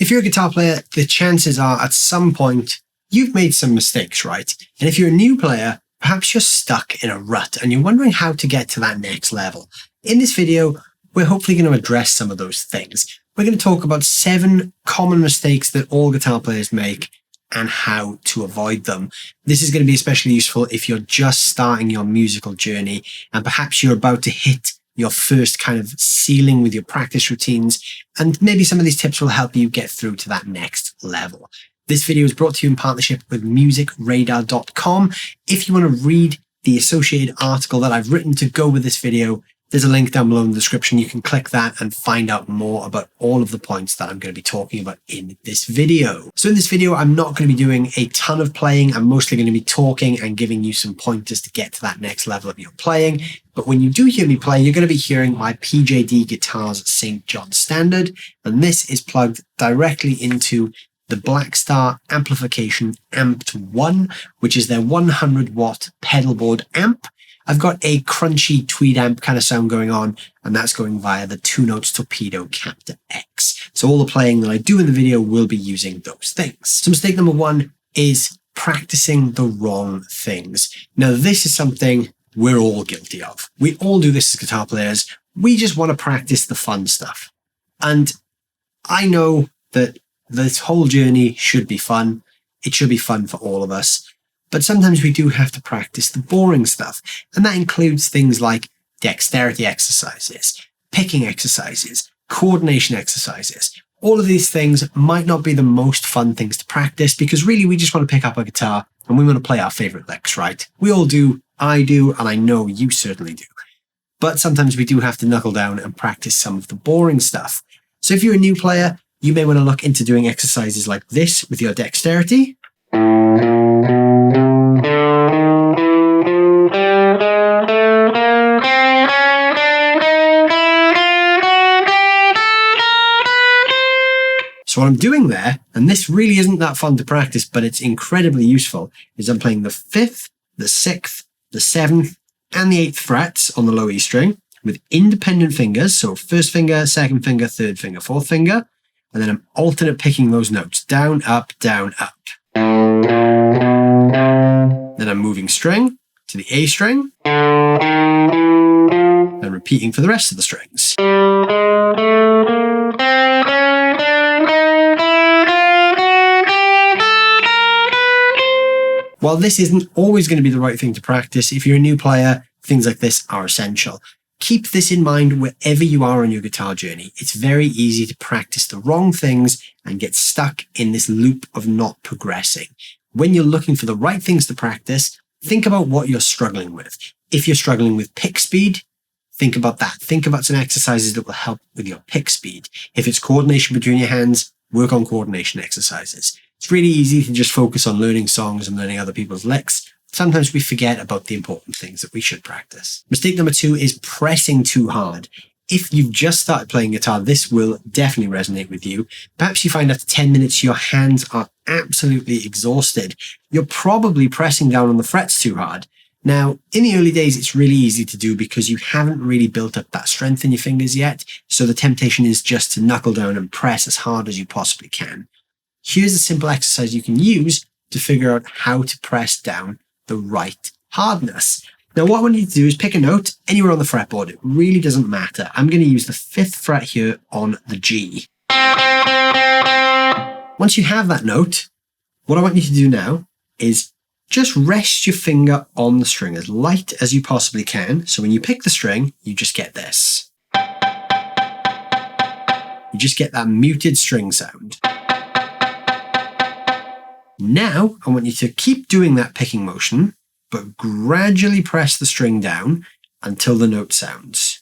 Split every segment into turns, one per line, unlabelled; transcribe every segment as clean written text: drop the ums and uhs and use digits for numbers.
If you're a guitar player, the chances are at some point you've made some mistakes, right? And if you're a new player, perhaps you're stuck in a rut and you're wondering how to get to that next level. In this video, we're hopefully going to address some of those things. We're going to talk about 7 common mistakes that all guitar players make and how to avoid them. This is going to be especially useful if you're just starting your musical journey and perhaps you're about to hit your first kind of ceiling with your practice routines, and maybe some of these tips will help you get through to that next level. This video is brought to you in partnership with musicradar.com. If you want to read the associated article that I've written to go with this video, there's a link down below in the description. You can click that and find out more about all of the points that I'm going to be talking about in this video. So in this video, I'm not going to be doing a ton of playing. I'm mostly going to be talking and giving you some pointers to get to that next level of your playing. But when you do hear me play, you're going to be hearing my PJD Guitars St. John Standard. And this is plugged directly into the Blackstar Amplification Amped 1, which is their 100 watt pedalboard amp. I've got a crunchy tweed amp kind of sound going on, and that's going via the 2-notes Torpedo Captor X. So all the playing that I do in the video will be using those things. So mistake number 1 is practicing the wrong things. Now, this is something we're all guilty of. We all do this as guitar players. We just want to practice the fun stuff. And I know that this whole journey should be fun. It should be fun for all of us. But sometimes we do have to practice the boring stuff. And that includes things like dexterity exercises, picking exercises, coordination exercises. All of these things might not be the most fun things to practice because really we just want to pick up a guitar and we want to play our favorite licks, right? We all do, I do, and I know you certainly do. But sometimes we do have to knuckle down and practice some of the boring stuff. So if you're a new player, you may want to look into doing exercises like this with your dexterity. So what I'm doing there, and this really isn't that fun to practice, but it's incredibly useful, is I'm playing the 5th, the 6th, the 7th, and the 8th frets on the low E string with independent fingers. So first finger, second finger, third finger, fourth finger. And then I'm alternate picking those notes. Down, up, down, up. Then I'm moving string to the A string. And repeating for the rest of the strings. While this isn't always going to be the right thing to practice, if you're a new player, things like this are essential. Keep this in mind wherever you are on your guitar journey. It's very easy to practice the wrong things and get stuck in this loop of not progressing. When you're looking for the right things to practice, think about what you're struggling with. If you're struggling with pick speed, think about that. Think about some exercises that will help with your pick speed. If it's coordination between your hands, work on coordination exercises. It's really easy to just focus on learning songs and learning other people's licks. Sometimes we forget about the important things that we should practice. Mistake number 2 is pressing too hard. If you've just started playing guitar, this will definitely resonate with you. Perhaps you find after 10 minutes your hands are absolutely exhausted. You're probably pressing down on the frets too hard. Now, in the early days, it's really easy to do because you haven't really built up that strength in your fingers yet. So the temptation is just to knuckle down and press as hard as you possibly can. Here's a simple exercise you can use to figure out how to press down the right hardness. Now, what I want you to do is pick a note anywhere on the fretboard. It really doesn't matter. I'm going to use the 5th fret here on the G. Once you have that note, what I want you to do now is just rest your finger on the string as light as you possibly can. So when you pick the string, you just get this. You just get that muted string sound. Now, I want you to keep doing that picking motion, but gradually press the string down until the note sounds.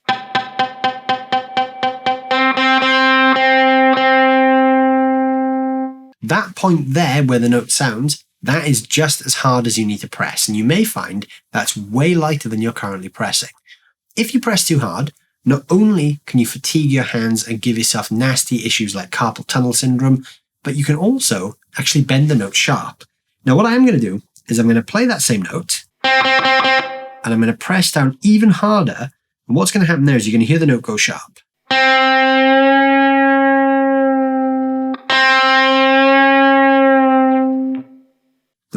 That point there where the note sounds, that is just as hard as you need to press, and you may find that's way lighter than you're currently pressing. If you press too hard, not only can you fatigue your hands and give yourself nasty issues like carpal tunnel syndrome, but you can also actually bend the note sharp. Now, what I am going to do is I'm going to play that same note, and I'm going to press down even harder, and what's going to happen there is you're going to hear the note go sharp.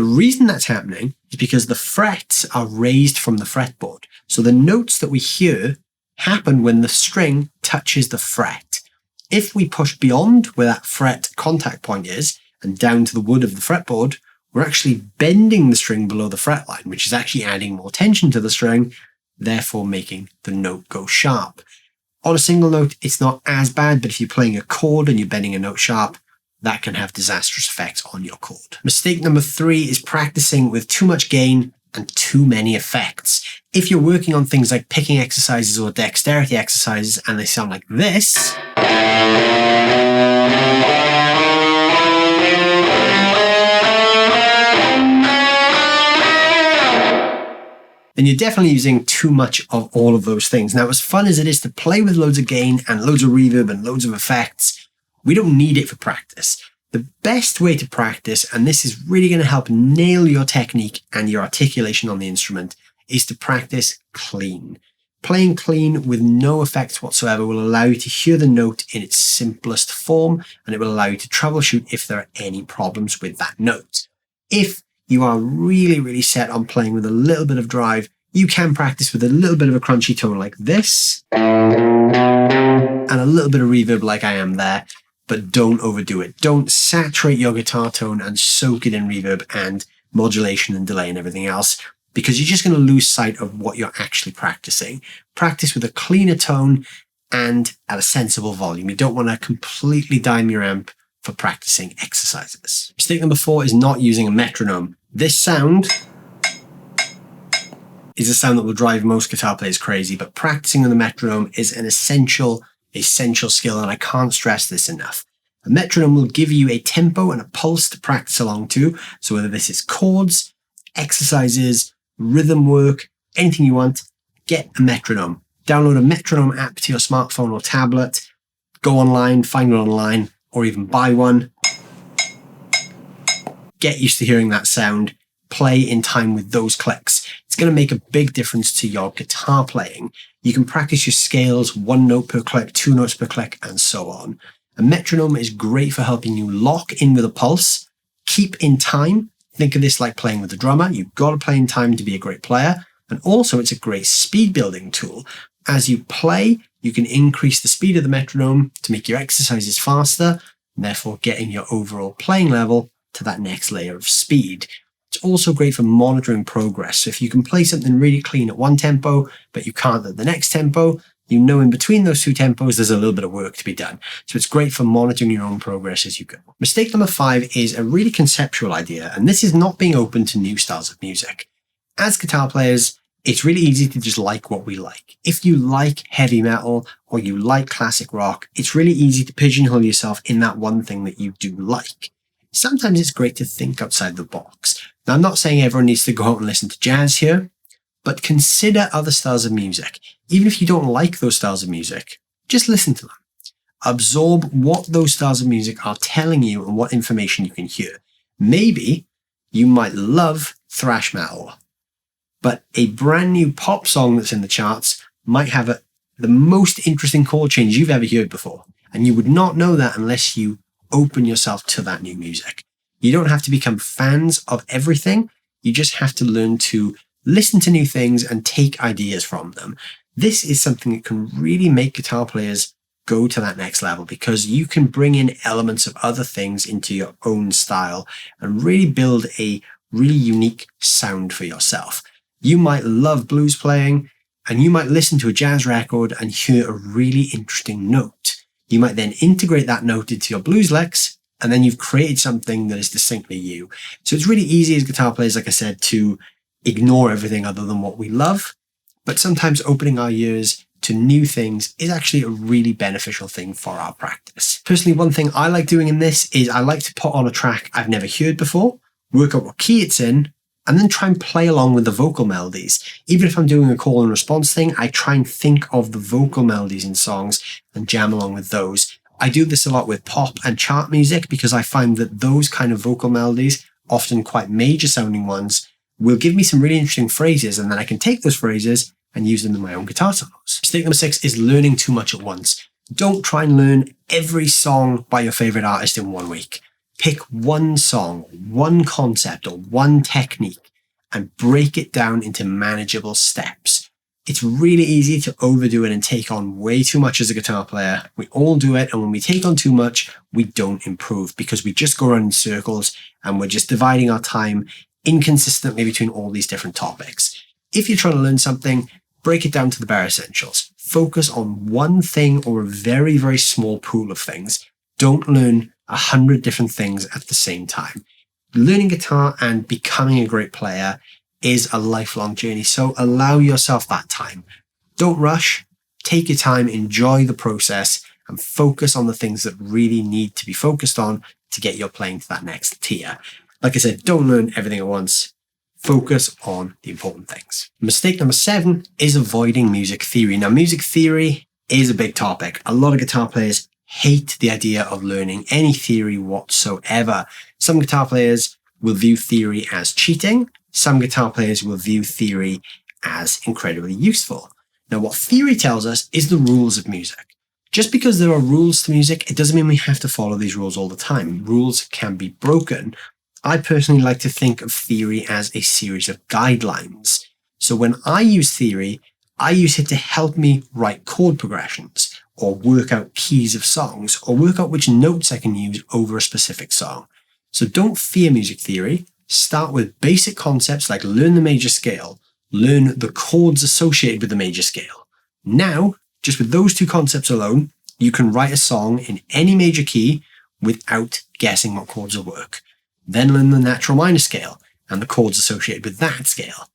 The reason that's happening is because the frets are raised from the fretboard. So the notes that we hear happen when the string touches the fret. If we push beyond where that fret contact point is and down to the wood of the fretboard, we're actually bending the string below the fret line, which is actually adding more tension to the string, therefore making the note go sharp. On a single note, it's not as bad, but if you're playing a chord and you're bending a note sharp, that can have disastrous effects on your chord. Mistake number 3 is practicing with too much gain and too many effects. If you're working on things like picking exercises or dexterity exercises and they sound like this, then you're definitely using too much of all of those things. Now, as fun as it is to play with loads of gain and loads of reverb and loads of effects, we don't need it for practice. The best way to practice, and this is really going to help nail your technique and your articulation on the instrument, is to practice clean. Playing clean with no effects whatsoever will allow you to hear the note in its simplest form, and it will allow you to troubleshoot if there are any problems with that note. If you are really, really set on playing with a little bit of drive, you can practice with a little bit of a crunchy tone like this, and a little bit of reverb like I am there, but don't overdo it. Don't saturate your guitar tone and soak it in reverb and modulation and delay and everything else, because you're just going to lose sight of what you're actually practicing. Practice with a cleaner tone and at a sensible volume. You don't want to completely dime your amp for practicing exercises. Mistake number 4 is not using a metronome. This sound is a sound that will drive most guitar players crazy, but practicing on the metronome is an essential skill, and I can't stress this enough. A metronome will give you a tempo and a pulse to practice along to, so whether this is chords, exercises, rhythm work, anything you want, get a metronome. Download a metronome app to your smartphone or tablet, go online, find one online, or even buy one. Get used to hearing that sound, play in time with those clicks. It's going to make a big difference to your guitar playing. You can practice your scales, 1 note per click, 2 notes per click, and so on. A metronome is great for helping you lock in with a pulse, keep in time. Think of this like playing with a drummer. You've got to play in time to be a great player. And also it's a great speed building tool. As you play, you can increase the speed of the metronome to make your exercises faster, and therefore getting your overall playing level to that next layer of speed. It's also great for monitoring progress. So if you can play something really clean at one tempo, but you can't at the next tempo, you know in between those 2 tempos, there's a little bit of work to be done. So it's great for monitoring your own progress as you go. Mistake number 5 is a really conceptual idea, and this is not being open to new styles of music. As guitar players, it's really easy to just like what we like. If you like heavy metal or you like classic rock, it's really easy to pigeonhole yourself in that one thing that you do like. Sometimes it's great to think outside the box. Now, I'm not saying everyone needs to go out and listen to jazz here, but consider other styles of music. Even if you don't like those styles of music, just listen to them. Absorb what those styles of music are telling you and what information you can hear. Maybe you might love thrash metal, but a brand new pop song that's in the charts might have the most interesting chord change you've ever heard before. And you would not know that unless you open yourself to that new music. You don't have to become fans of everything. You just have to learn to listen to new things and take ideas from them. This is something that can really make guitar players go to that next level, because you can bring in elements of other things into your own style and really build a really unique sound for yourself. You might love blues playing, and you might listen to a jazz record and hear a really interesting note. You might then integrate that note into your blues licks, and then you've created something that is distinctly you. So it's really easy as guitar players, like I said, to ignore everything other than what we love. But sometimes opening our ears to new things is actually a really beneficial thing for our practice. Personally, one thing I like doing in this is I like to put on a track I've never heard before, work out what key it's in, and then try and play along with the vocal melodies. Even if I'm doing a call and response thing, I try and think of the vocal melodies in songs and jam along with those. I do this a lot with pop and chart music because I find that those kind of vocal melodies, often quite major sounding ones, will give me some really interesting phrases, and then I can take those phrases and use them in my own guitar solos. Mistake number 6 is learning too much at once. Don't try and learn every song by your favorite artist in 1 week. Pick one song, one concept, or one technique and break it down into manageable steps. It's really easy to overdo it and take on way too much as a guitar player. We all do it, and when we take on too much, we don't improve because we just go around in circles and we're just dividing our time inconsistently between all these different topics. If you're trying to learn something, break it down to the bare essentials. Focus on one thing or a very, very small pool of things. Don't learn 100 different things at the same time. Learning guitar and becoming a great player is a lifelong journey, so allow yourself that time. Don't rush, take your time, enjoy the process, and focus on the things that really need to be focused on to get your playing to that next tier. Like I said, don't learn everything at once. Focus on the important things. Mistake number 7 is avoiding music theory. Now, music theory is a big topic. A lot of guitar players hate the idea of learning any theory whatsoever. Some guitar players will view theory as cheating. Some guitar players will view theory as incredibly useful. Now, what theory tells us is the rules of music. Just because there are rules to music, it doesn't mean we have to follow these rules all the time. Rules can be broken. I personally like to think of theory as a series of guidelines. So when I use theory, I use it to help me write chord progressions, or work out keys of songs, or work out which notes I can use over a specific song. So don't fear music theory. Start with basic concepts like learn the major scale, learn the chords associated with the major scale. Now, just with those two concepts alone, you can write a song in any major key without guessing what chords will work. Then learn the natural minor scale and the chords associated with that scale.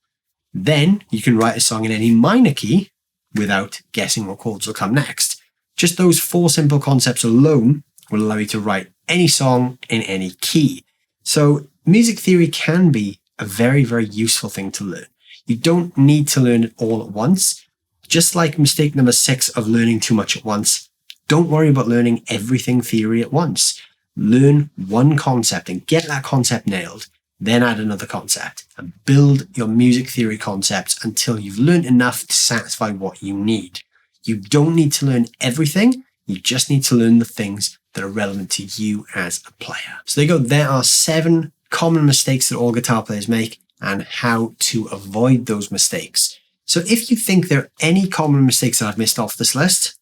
Then you can write a song in any minor key without guessing what chords will come next. Just those 4 simple concepts alone will allow you to write any song in any key. So music theory can be a very, very useful thing to learn. You don't need to learn it all at once. Just like mistake number 6 of learning too much at once, don't worry about learning everything theory at once. Learn one concept and get that concept nailed. Then add another concept and build your music theory concepts until you've learned enough to satisfy what you need. You don't need to learn everything. You just need to learn the things that are relevant to you as a player. So there you go. There are 7 common mistakes that all guitar players make and how to avoid those mistakes. So if you think there are any common mistakes that I've missed off this list,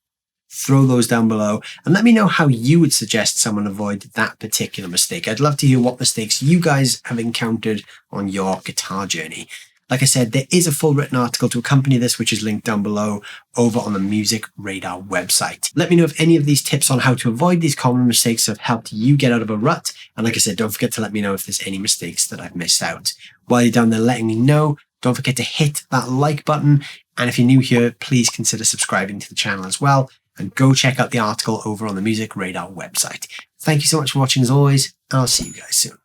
throw those down below and let me know how you would suggest someone avoid that particular mistake. I'd love to hear what mistakes you guys have encountered on your guitar journey. Like I said, there is a full written article to accompany this, which is linked down below over on the Music Radar website. Let me know if any of these tips on how to avoid these common mistakes have helped you get out of a rut. And like I said, don't forget to let me know if there's any mistakes that I've missed out. While you're down there letting me know, don't forget to hit that like button. And if you're new here, please consider subscribing to the channel as well. And go check out the article over on the Music Radar website. Thank you so much for watching as always, and I'll see you guys soon.